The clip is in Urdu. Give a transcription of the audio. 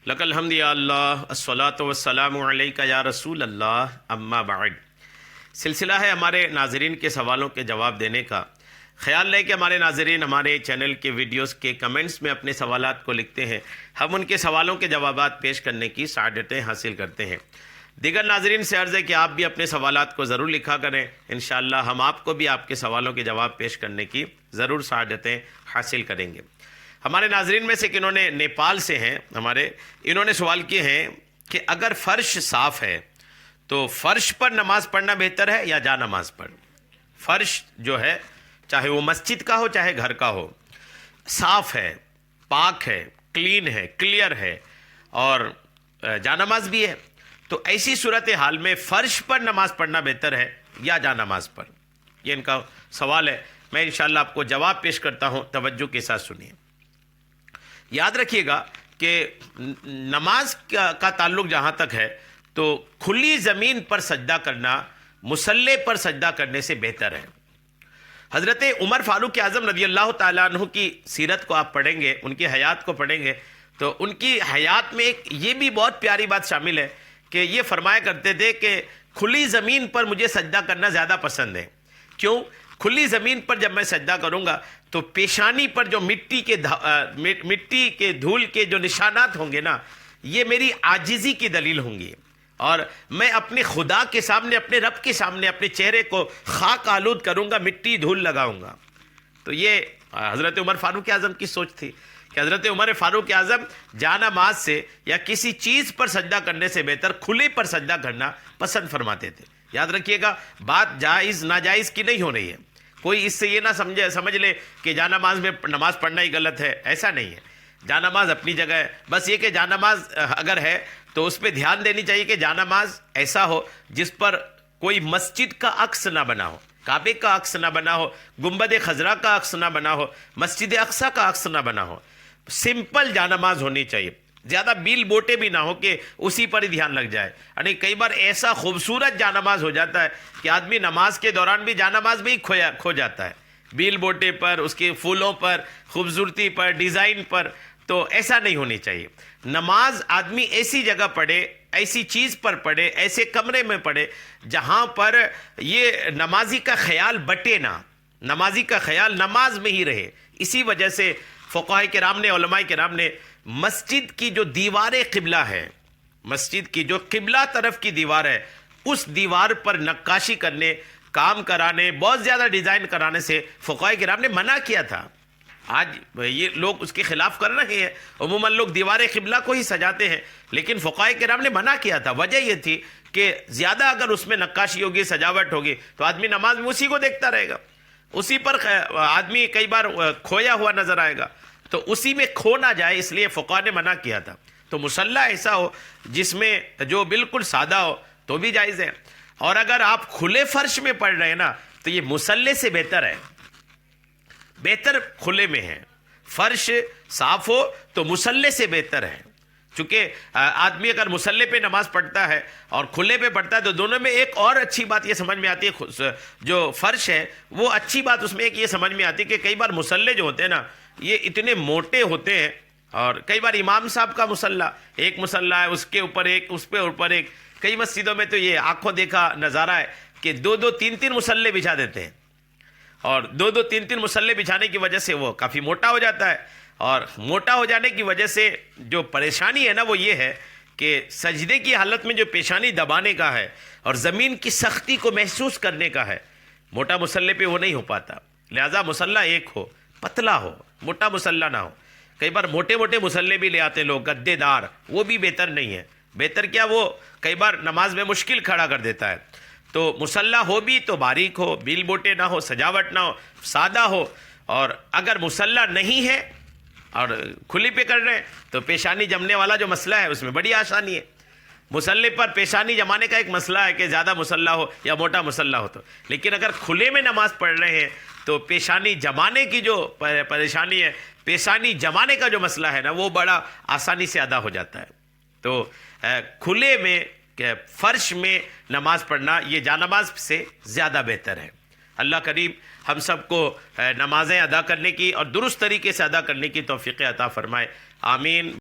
لک الحمد یا اللہ الصلاۃ والسلام علیک یا رسول اللہ اما بعد۔ سلسلہ ہے ہمارے ناظرین کے سوالوں کے جواب دینے کا۔ خیال رہے کہ ہمارے ناظرین ہمارے چینل کے ویڈیوز کے کمنٹس میں اپنے سوالات کو لکھتے ہیں، ہم ان کے سوالوں کے جوابات پیش کرنے کی سعادتیں حاصل کرتے ہیں۔ دیگر ناظرین سے عرض ہے کہ آپ بھی اپنے سوالات کو ضرور لکھا کریں، انشاءاللہ ہم آپ کو بھی آپ کے سوالوں کے جواب پیش کرنے کی ضرور سعادتیں حاصل کریں گے۔ ہمارے ناظرین میں سے کنہوں نے نیپال سے ہیں انہوں نے سوال کیے ہیں کہ اگر فرش صاف ہے تو فرش پر نماز پڑھنا بہتر ہے یا جا نماز پر؟ فرش جو ہے چاہے وہ مسجد کا ہو چاہے گھر کا ہو، صاف ہے، پاک ہے، کلین ہے، کلیئر ہے اور جا نماز بھی ہے، تو ایسی صورتحال میں فرش پر نماز پڑھنا بہتر ہے یا جا نماز پر؟ یہ ان کا سوال ہے۔ میں انشاءاللہ آپ کو جواب پیش کرتا ہوں، توجہ کے ساتھ سنیے۔ یاد رکھیے گا کہ نماز کا تعلق جہاں تک ہے تو کھلی زمین پر سجدہ کرنا مصلی پر سجدہ کرنے سے بہتر ہے۔ حضرت عمر فاروق اعظم رضی اللہ تعالیٰ عنہ کی سیرت کو آپ پڑھیں گے، ان کی حیات کو پڑھیں گے تو ان کی حیات میں ایک یہ بھی بہت پیاری بات شامل ہے کہ یہ فرمایا کرتے تھے کہ کھلی زمین پر مجھے سجدہ کرنا زیادہ پسند ہے۔ کیوں؟ کھلی زمین پر جب میں سجدہ کروں گا تو پیشانی پر جو مٹی کے دھول کے جو نشانات ہوں گے نا، یہ میری عاجزی کی دلیل ہوں گی، اور میں اپنے خدا کے سامنے، اپنے رب کے سامنے اپنے چہرے کو خاک آلود کروں گا، مٹی دھول لگاؤں گا۔ تو یہ حضرت عمر فاروق اعظم کی سوچ تھی کہ حضرت عمر فاروق اعظم جا نماز سے یا کسی چیز پر سجدہ کرنے سے بہتر کھلے پر سجدہ کرنا پسند فرماتے تھے۔ یاد رکھیے گا، بات جائز ناجائز کی نہیں ہو رہی ہے۔ کوئی اس سے یہ نہ سمجھ لے کہ جا نماز میں نماز پڑھنا ہی غلط ہے، ایسا نہیں ہے۔ جا نماز اپنی جگہ ہے، بس یہ کہ جا نماز اگر ہے تو اس پہ دھیان دینی چاہیے کہ جا نماز ایسا ہو جس پر کوئی مسجد کا عکس نہ بنا ہو، کعبے کا عکس نہ بنا ہو، گنبد خضرا کا عکس نہ بنا ہو، مسجد اقصی کا عکس نہ بنا ہو۔ سمپل جا نماز ہونی چاہیے، زیادہ بیل بوٹے بھی نہ ہو کہ اسی پر ہی دھیان لگ جائے۔ یعنی کئی بار ایسا خوبصورت جا نماز ہو جاتا ہے کہ آدمی نماز کے دوران بھی جا نماز میں ہی کھو جاتا ہے، بیل بوٹے پر، اس کے پھولوں پر، خوبصورتی پر، ڈیزائن پر۔ تو ایسا نہیں ہونی چاہیے۔ نماز آدمی ایسی جگہ پڑھے، ایسی چیز پر پڑھے، ایسے کمرے میں پڑھے جہاں پر یہ نمازی کا خیال بٹے نہ، نمازی کا خیال نماز میں ہی رہے۔ اسی وجہ سے فقہاء کرام نے، علماء کرام نے مسجد کی جو دیوار قبلہ ہے، مسجد کی جو قبلہ طرف کی دیوار ہے، اس دیوار پر نقاشی کرنے، کام کرانے، بہت زیادہ ڈیزائن کرانے سے فقہاء کرام نے منع کیا تھا۔ آج یہ لوگ اس کے خلاف کر رہے ہیں، عموماً لوگ دیوار قبلہ کو ہی سجاتے ہیں، لیکن فقہاء کرام نے منع کیا تھا۔ وجہ یہ تھی کہ زیادہ اگر اس میں نقاشی ہوگی، سجاوٹ ہوگی تو آدمی نماز میں اسی کو دیکھتا رہے گا، اسی پر آدمی کئی بار کھویا ہوا نظر آئے گا، تو اسی میں کھو نہ جائے، اس لیے فقہاء نے منع کیا تھا۔ تو مصلی ایسا ہو جس میں جو بالکل سادہ ہو تو بھی جائز ہے، اور اگر آپ کھلے فرش میں پڑھ رہے ہیں نا تو یہ مصلی سے بہتر ہے، بہتر کھلے میں ہے۔ فرش صاف ہو تو مصلی سے بہتر ہے، چونکہ آدمی اگر مصلی پہ نماز پڑھتا ہے اور کھلے پہ پڑھتا ہے تو دونوں میں ایک اور اچھی بات یہ سمجھ میں آتی ہے، جو فرش ہے وہ اچھی بات اس میں ایک یہ سمجھ میں آتی ہے کہ کئی بار مصلی جو ہوتے ہیں نا یہ اتنے موٹے ہوتے ہیں، اور کئی بار امام صاحب کا مصلی ایک مصلی ہے، اس کے اوپر ایک، اس پہ اوپر ایک۔ کئی مسجدوں میں تو یہ آنکھوں دیکھا نظارہ ہے کہ دو تین مصلی بچھا دیتے ہیں، اور دو تین مصلی بچھانے کی وجہ سے وہ کافی موٹا ہو جاتا ہے، اور موٹا ہو جانے کی وجہ سے جو پریشانی ہے نا وہ یہ ہے کہ سجدے کی حالت میں جو پیشانی دبانے کا ہے اور زمین کی سختی کو محسوس کرنے کا ہے، موٹا مصلی پہ وہ نہیں ہو پاتا۔ لہذا مصلی ایک ہو، پتلا ہو، موٹا مصلی نہ ہو۔ کئی بار موٹے مصلی بھی لے آتے لوگ، گدے دار، وہ بھی بہتر نہیں ہے۔ بہتر کیا، وہ کئی بار نماز میں مشکل کھڑا کر دیتا ہے۔ تو مصلی ہو بھی تو باریک ہو، بیل بوٹے نہ ہو، سجاوٹ نہ ہو، سادہ ہو۔ اور اگر مصلی نہیں ہے اور کھلی پہ کر رہے ہیں تو پیشانی جمنے والا جو مسئلہ ہے اس میں بڑی آسانی ہے۔ مصلی پر پیشانی جمانے کا ایک مسئلہ ہے کہ زیادہ مصلی ہو یا موٹا مصلی ہو تو، لیکن اگر کھلے میں نماز پڑھ رہے ہیں تو پیشانی جمانے کی جو پریشانی ہے، پیشانی جمانے کا جو مسئلہ ہے نا وہ بڑا آسانی سے ادا ہو جاتا ہے۔ تو کھلے میں فرش میں نماز پڑھنا یہ جا نماز سے زیادہ بہتر ہے۔ اللہ کریم ہم سب کو نمازیں ادا کرنے کی اور درست طریقے سے ادا کرنے کی توفیق عطا فرمائے، آمین۔